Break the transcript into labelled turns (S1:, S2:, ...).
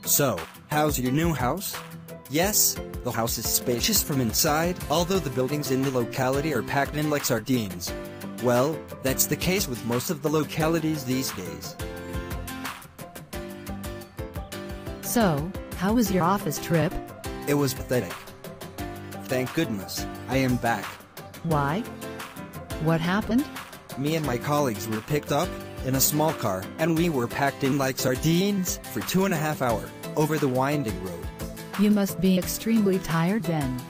S1: So, how's your new house? Yes, the house is spacious from inside, although the buildings in the locality are packed in like sardines. Well, that's the case with most of the localities these days.
S2: So, how was your office trip?
S1: It was pathetic. Thank goodness, I am back.
S2: Why? What happened?
S1: Me and my colleagues were picked up in a small car, and we were packed in like sardines for 2.5 hours over the winding road.
S2: You must be extremely tired then.